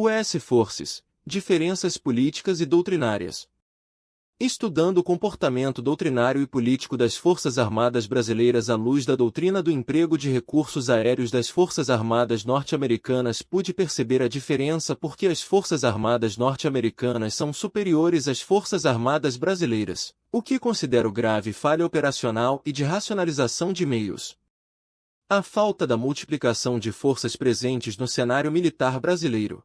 US Forces, diferenças políticas e doutrinárias. Estudando o comportamento doutrinário e político das Forças Armadas Brasileiras à luz da doutrina do emprego de recursos aéreos das Forças Armadas Norte-Americanas, pude perceber a diferença porque as Forças Armadas Norte-Americanas são superiores às Forças Armadas Brasileiras, o que considero grave falha operacional e de racionalização de meios. A falta da multiplicação de forças presentes no cenário militar brasileiro.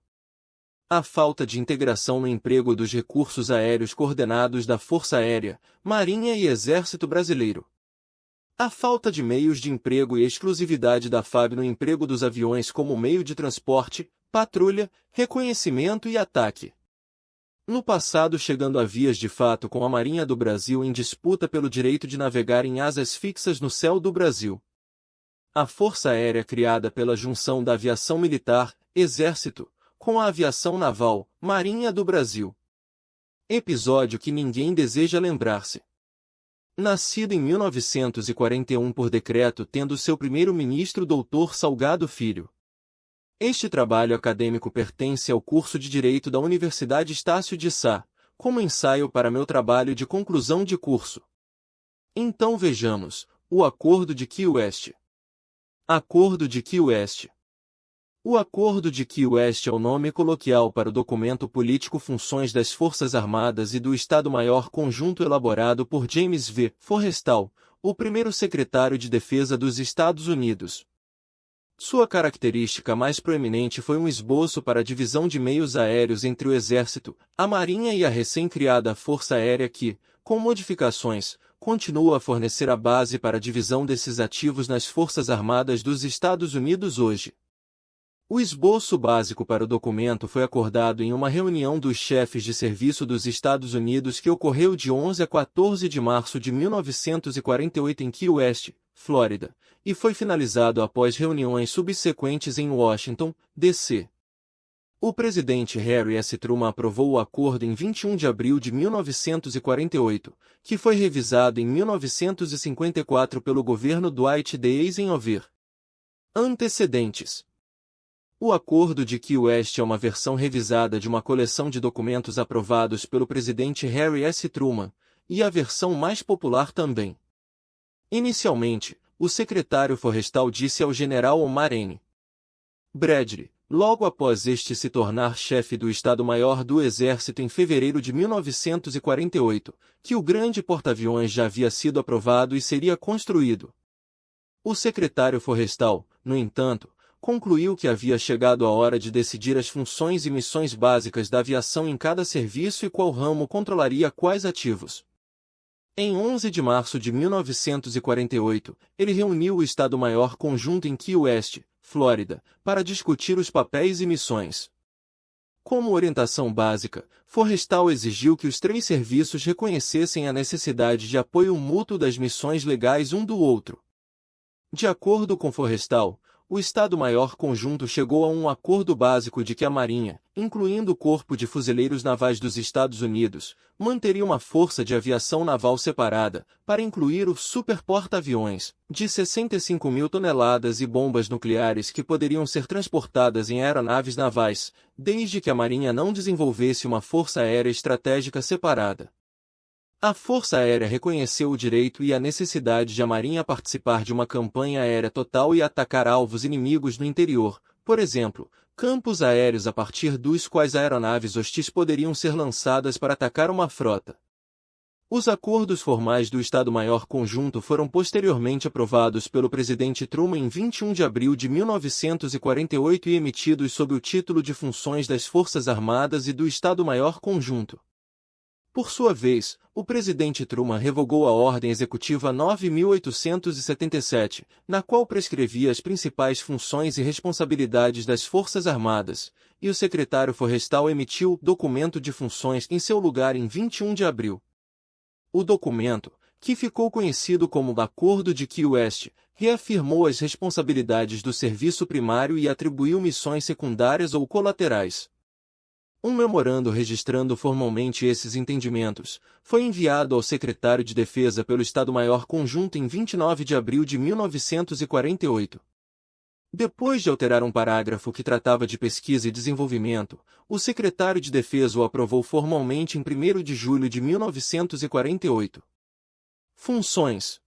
A falta de integração no emprego dos recursos aéreos coordenados da Força Aérea, Marinha e Exército Brasileiro. A falta de meios de emprego e exclusividade da FAB no emprego dos aviões como meio de transporte, patrulha, reconhecimento e ataque. No passado chegando a vias de fato com a Marinha do Brasil em disputa pelo direito de navegar em asas fixas no céu do Brasil. A Força Aérea criada pela junção da aviação militar, Exército, com a aviação naval, Marinha do Brasil. Episódio que ninguém deseja lembrar-se. Nascido em 1941 por decreto tendo seu primeiro-ministro Dr. Salgado Filho. Este trabalho acadêmico pertence ao curso de Direito da Universidade Estácio de Sá, como ensaio para meu trabalho de conclusão de curso. Então vejamos, o Acordo de Key West. Acordo de Key West. O Acordo de Key West é o nome coloquial para o documento político Funções das Forças Armadas e do Estado-Maior Conjunto elaborado por James V. Forrestal, o primeiro secretário de Defesa dos Estados Unidos. Sua característica mais proeminente foi um esboço para a divisão de meios aéreos entre o Exército, a Marinha e a recém-criada Força Aérea que, com modificações, continua a fornecer a base para a divisão desses ativos nas Forças Armadas dos Estados Unidos hoje. O esboço básico para o documento foi acordado em uma reunião dos chefes de serviço dos Estados Unidos que ocorreu de 11 a 14 de março de 1948 em Key West, Flórida, e foi finalizado após reuniões subsequentes em Washington, D.C. O presidente Harry S. Truman aprovou o acordo em 21 de abril de 1948, que foi revisado em 1954 pelo governo Dwight D. Eisenhower. Antecedentes. O Acordo de Key West é uma versão revisada de uma coleção de documentos aprovados pelo presidente Harry S. Truman, e a versão mais popular também. Inicialmente, o secretário Forrestal disse ao general Omar N. Bradley, logo após este se tornar chefe do Estado-Maior do Exército em fevereiro de 1948, que o grande porta-aviões já havia sido aprovado e seria construído. O secretário Forrestal, no entanto, concluiu que havia chegado a hora de decidir as funções e missões básicas da aviação em cada serviço e qual ramo controlaria quais ativos. Em 11 de março de 1948, ele reuniu o Estado-Maior Conjunto em Key West, Flórida, para discutir os papéis e missões. Como orientação básica, Forrestal exigiu que os três serviços reconhecessem a necessidade de apoio mútuo das missões legais um do outro. De acordo com Forrestal, o Estado-Maior Conjunto chegou a um acordo básico de que a Marinha, incluindo o Corpo de Fuzileiros Navais dos Estados Unidos, manteria uma força de aviação naval separada, para incluir o superporta-aviões, de 65 mil toneladas e bombas nucleares que poderiam ser transportadas em aeronaves navais, desde que a Marinha não desenvolvesse uma força aérea estratégica separada. A Força Aérea reconheceu o direito e a necessidade de a Marinha participar de uma campanha aérea total e atacar alvos inimigos no interior, por exemplo, campos aéreos a partir dos quais aeronaves hostis poderiam ser lançadas para atacar uma frota. Os acordos formais do Estado-Maior Conjunto foram posteriormente aprovados pelo presidente Truman em 21 de abril de 1948 e emitidos sob o título de Funções das Forças Armadas e do Estado-Maior Conjunto. Por sua vez, o presidente Truman revogou a Ordem Executiva 9.877, na qual prescrevia as principais funções e responsabilidades das Forças Armadas, e o secretário Forrestal emitiu o Documento de Funções em seu lugar em 21 de abril. O documento, que ficou conhecido como Acordo de Key West, reafirmou as responsabilidades do serviço primário e atribuiu missões secundárias ou colaterais. Um memorando registrando formalmente esses entendimentos foi enviado ao secretário de Defesa pelo Estado-Maior Conjunto em 29 de abril de 1948. Depois de alterar um parágrafo que tratava de pesquisa e desenvolvimento, o secretário de Defesa o aprovou formalmente em 1º de julho de 1948. Funções.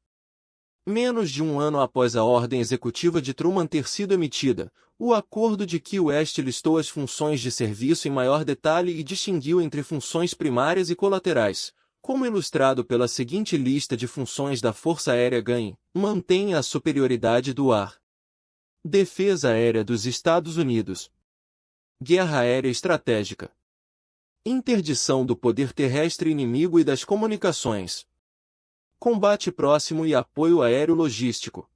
Menos de um ano após a ordem executiva de Truman ter sido emitida, o Acordo de Key West listou as funções de serviço em maior detalhe e distinguiu entre funções primárias e colaterais, como ilustrado pela seguinte lista de funções da Força Aérea GAN: mantenha a superioridade do ar. Defesa Aérea dos Estados Unidos. Guerra Aérea Estratégica. Interdição do poder terrestre inimigo e das comunicações. Combate próximo e apoio aéreo logístico.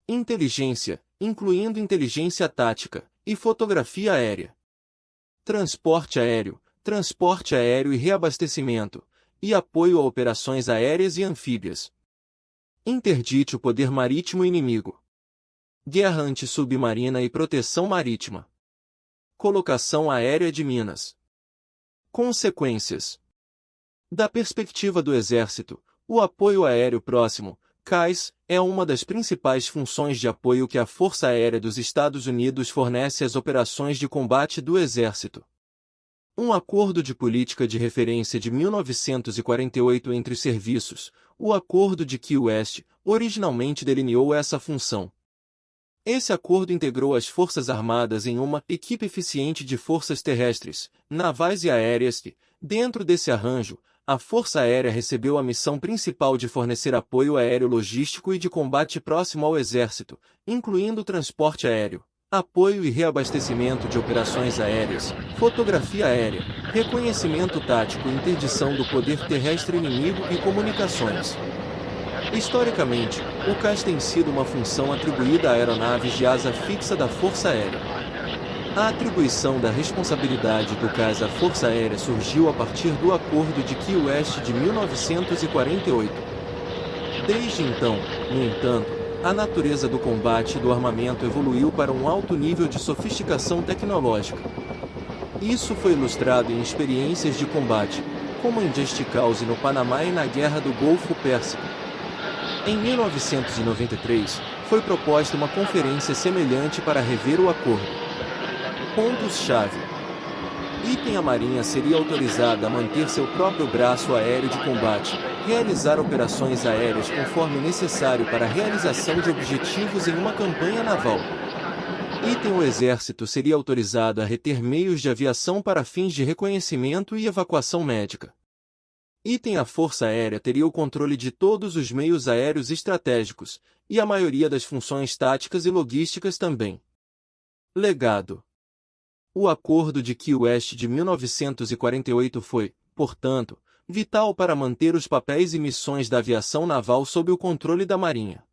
Inteligência, incluindo inteligência tática, e fotografia aérea. Transporte aéreo e reabastecimento, e apoio a operações aéreas e anfíbias. Interdite o poder marítimo inimigo. Guerra antissubmarina e proteção marítima. Colocação aérea de minas. Consequências. Da perspectiva do Exército, o apoio aéreo próximo, CAIS, é uma das principais funções de apoio que a Força Aérea dos Estados Unidos fornece às operações de combate do Exército. Um acordo de política de referência de 1948 entre os serviços, o Acordo de Key West, originalmente delineou essa função. Esse acordo integrou as Forças Armadas em uma equipe eficiente de forças terrestres, navais e aéreas que, dentro desse arranjo, a Força Aérea recebeu a missão principal de fornecer apoio aéreo logístico e de combate próximo ao Exército, incluindo transporte aéreo, apoio e reabastecimento de operações aéreas, fotografia aérea, reconhecimento tático e interdição do poder terrestre inimigo e comunicações. Historicamente, o CAIS tem sido uma função atribuída a aeronaves de asa fixa da Força Aérea. A atribuição da responsabilidade do CAIS à Força Aérea surgiu a partir do Acordo de Key West de 1948. Desde então, no entanto, a natureza do combate e do armamento evoluiu para um alto nível de sofisticação tecnológica. Isso foi ilustrado em experiências de combate, como em Just Cause no Panamá e na Guerra do Golfo Pérsico. Em 1993, foi proposta uma conferência semelhante para rever o acordo. Pontos-chave. A Marinha seria autorizada a manter seu próprio braço aéreo de combate, realizar operações aéreas conforme necessário para a realização de objetivos em uma campanha naval. O Exército seria autorizado a reter meios de aviação para fins de reconhecimento e evacuação médica. A Força Aérea teria o controle de todos os meios aéreos estratégicos, e a maioria das funções táticas e logísticas também. Legado. O Acordo de Key West de 1948 foi, portanto, vital para manter os papéis e missões da aviação naval sob o controle da Marinha.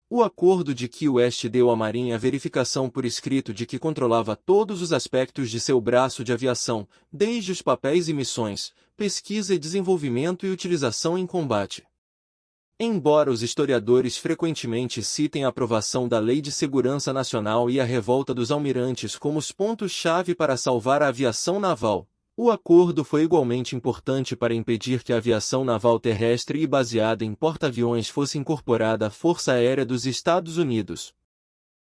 O Acordo de Key West deu à Marinha a verificação por escrito de que controlava todos os aspectos de seu braço de aviação, desde os papéis e missões, pesquisa e desenvolvimento e utilização em combate. Embora os historiadores frequentemente citem a aprovação da Lei de Segurança Nacional e a revolta dos almirantes como os pontos-chave para salvar a aviação naval, o acordo foi igualmente importante para impedir que a aviação naval terrestre e baseada em porta-aviões fosse incorporada à Força Aérea dos Estados Unidos.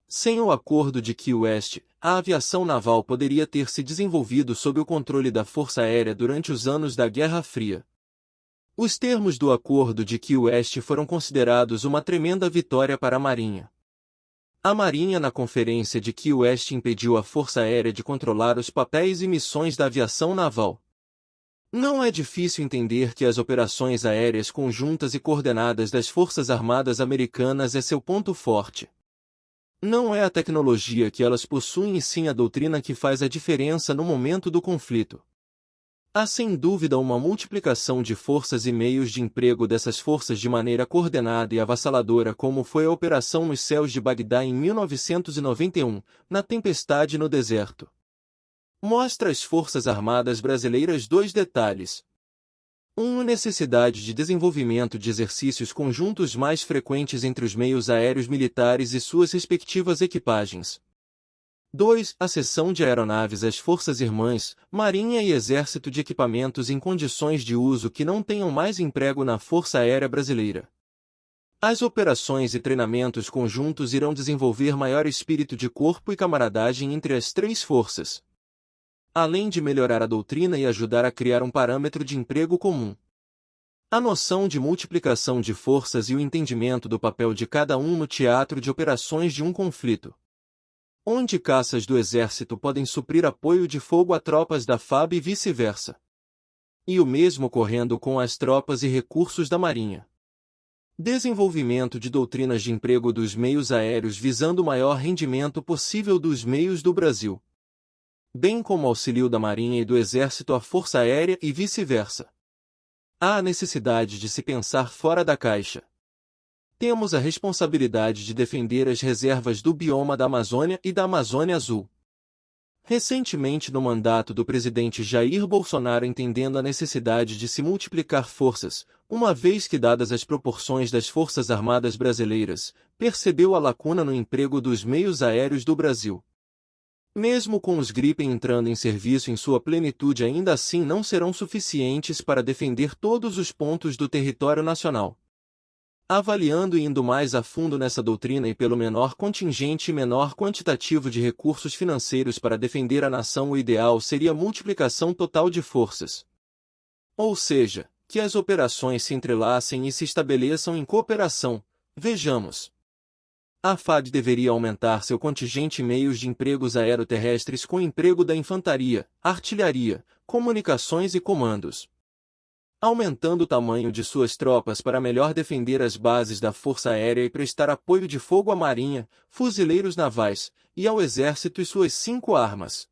Sem o Acordo de Key West, a aviação naval poderia ter se desenvolvido sob o controle da Força Aérea durante os anos da Guerra Fria. Os termos do Acordo de Key West foram considerados uma tremenda vitória para a Marinha. A Marinha na Conferência de Key West impediu a Força Aérea de controlar os papéis e missões da aviação naval. Não é difícil entender que as operações aéreas conjuntas e coordenadas das Forças Armadas Americanas é seu ponto forte. Não é a tecnologia que elas possuem e sim a doutrina que faz a diferença no momento do conflito. Há sem dúvida uma multiplicação de forças e meios de emprego dessas forças de maneira coordenada e avassaladora, como foi a Operação nos Céus de Bagdá em 1991, na tempestade no deserto. Mostra às Forças Armadas Brasileiras dois detalhes. 1. Necessidade de desenvolvimento de exercícios conjuntos mais frequentes entre os meios aéreos militares e suas respectivas equipagens. 2. A cessão de aeronaves às forças irmãs, Marinha e Exército de equipamentos em condições de uso que não tenham mais emprego na Força Aérea Brasileira. As operações e treinamentos conjuntos irão desenvolver maior espírito de corpo e camaradagem entre as três forças, além de melhorar a doutrina e ajudar a criar um parâmetro de emprego comum. A noção de multiplicação de forças e o entendimento do papel de cada um no teatro de operações de um conflito, onde caças do Exército podem suprir apoio de fogo a tropas da FAB e vice-versa. E o mesmo ocorrendo com as tropas e recursos da Marinha. Desenvolvimento de doutrinas de emprego dos meios aéreos visando o maior rendimento possível dos meios do Brasil, bem como auxílio da Marinha e do Exército à Força Aérea e vice-versa. Há a necessidade de se pensar fora da caixa. Temos a responsabilidade de defender as reservas do bioma da Amazônia e da Amazônia Azul. Recentemente, no mandato do presidente Jair Bolsonaro, entendendo a necessidade de se multiplicar forças, uma vez que, dadas as proporções das Forças Armadas brasileiras, percebeu a lacuna no emprego dos meios aéreos do Brasil. Mesmo com os Gripen entrando em serviço em sua plenitude, ainda assim não serão suficientes para defender todos os pontos do território nacional. Avaliando e indo mais a fundo nessa doutrina e pelo menor contingente e menor quantitativo de recursos financeiros para defender a nação, o ideal seria a multiplicação total de forças. Ou seja, que as operações se entrelacem e se estabeleçam em cooperação. Vejamos. A FAD deveria aumentar seu contingente e meios de empregos aeroterrestres com o emprego da infantaria, artilharia, comunicações e comandos, aumentando o tamanho de suas tropas para melhor defender as bases da Força Aérea e prestar apoio de fogo à Marinha, fuzileiros navais, e ao Exército e suas 5 armas.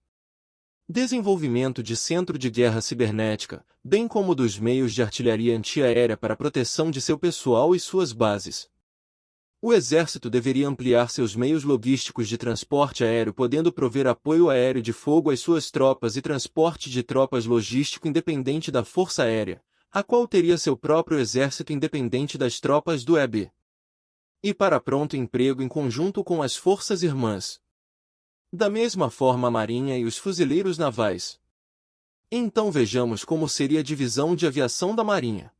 Desenvolvimento de centro de guerra cibernética, bem como dos meios de artilharia antiaérea para proteção de seu pessoal e suas bases. O Exército deveria ampliar seus meios logísticos de transporte aéreo, podendo prover apoio aéreo de fogo às suas tropas e transporte de tropas logístico independente da Força Aérea, a qual teria seu próprio exército independente das tropas do EB. E para pronto emprego em conjunto com as forças irmãs. Da mesma forma a Marinha e os fuzileiros navais. Então vejamos como seria a divisão de aviação da Marinha.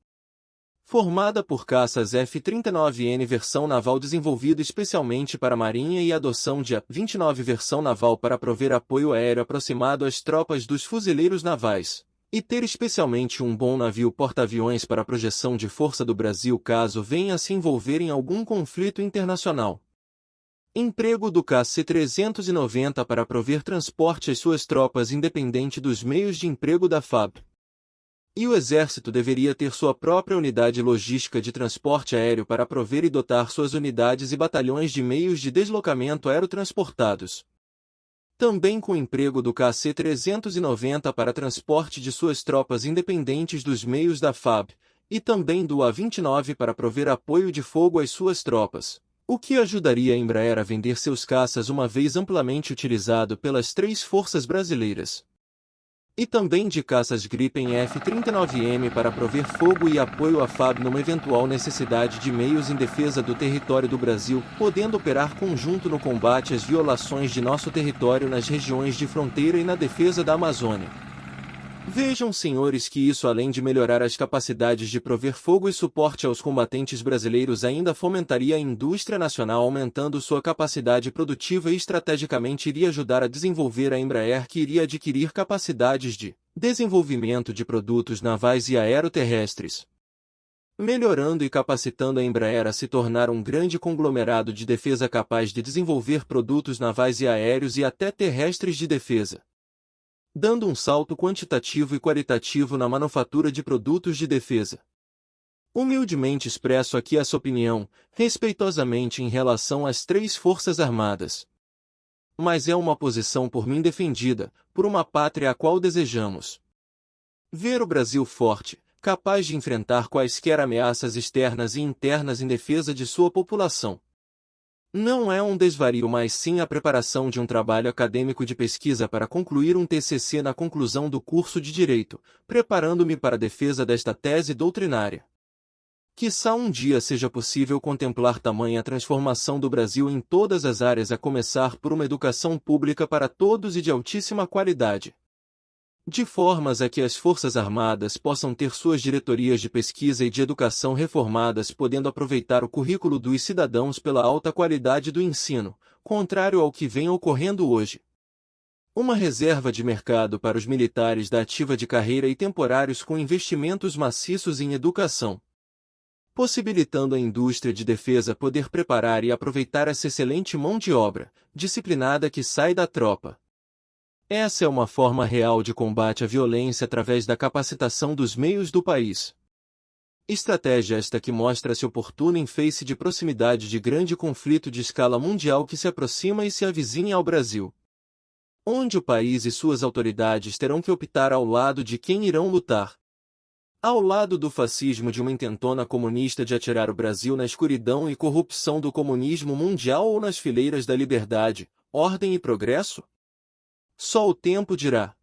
Formada por caças F-39N versão naval desenvolvido especialmente para a Marinha e a adoção de A-29 versão naval para prover apoio aéreo aproximado às tropas dos fuzileiros navais. E ter especialmente um bom navio porta-aviões para a projeção de força do Brasil caso venha a se envolver em algum conflito internacional. Emprego do KC-390 para prover transporte às suas tropas independente dos meios de emprego da FAB. E o Exército deveria ter sua própria unidade logística de transporte aéreo para prover e dotar suas unidades e batalhões de meios de deslocamento aerotransportados. Também com o emprego do KC-390 para transporte de suas tropas independentes dos meios da FAB, e também do A-29 para prover apoio de fogo às suas tropas, o que ajudaria a Embraer a vender seus caças uma vez amplamente utilizado pelas 3 forças brasileiras. E também de caças Gripen F-39M para prover fogo e apoio à FAB numa eventual necessidade de meios em defesa do território do Brasil, podendo operar conjunto no combate às violações de nosso território nas regiões de fronteira e na defesa da Amazônia. Vejam, senhores, que isso, além de melhorar as capacidades de prover fogo e suporte aos combatentes brasileiros, ainda fomentaria a indústria nacional, aumentando sua capacidade produtiva e estrategicamente iria ajudar a desenvolver a Embraer, que iria adquirir capacidades de desenvolvimento de produtos navais e aeroterrestres, melhorando e capacitando a Embraer a se tornar um grande conglomerado de defesa capaz de desenvolver produtos navais e aéreos e até terrestres de defesa, dando um salto quantitativo e qualitativo na manufatura de produtos de defesa. Humildemente expresso aqui essa opinião, respeitosamente em relação às 3 Forças Armadas. Mas é uma posição por mim defendida, por uma pátria a qual desejamos ver o Brasil forte, capaz de enfrentar quaisquer ameaças externas e internas em defesa de sua população. Não é um desvario, mas sim a preparação de um trabalho acadêmico de pesquisa para concluir um TCC na conclusão do curso de Direito, preparando-me para a defesa desta tese doutrinária. Quiçá um dia seja possível contemplar tamanha transformação do Brasil em todas as áreas, a começar por uma educação pública para todos e de altíssima qualidade. de formas a que as Forças Armadas possam ter suas diretorias de pesquisa e de educação reformadas, podendo aproveitar o currículo dos cidadãos pela alta qualidade do ensino, contrário ao que vem ocorrendo hoje. Uma reserva de mercado para os militares da ativa de carreira e temporários com investimentos maciços em educação, possibilitando a indústria de defesa poder preparar e aproveitar essa excelente mão de obra, disciplinada que sai da tropa. Essa é uma forma real de combate à violência através da capacitação dos meios do país. Estratégia esta que mostra-se oportuna em face de proximidade de grande conflito de escala mundial que se aproxima e se avizinha ao Brasil, onde o país e suas autoridades terão que optar ao lado de quem irão lutar. Ao lado do fascismo de uma intentona comunista de atirar o Brasil na escuridão e corrupção do comunismo mundial ou nas fileiras da liberdade, ordem e progresso? Só o tempo dirá.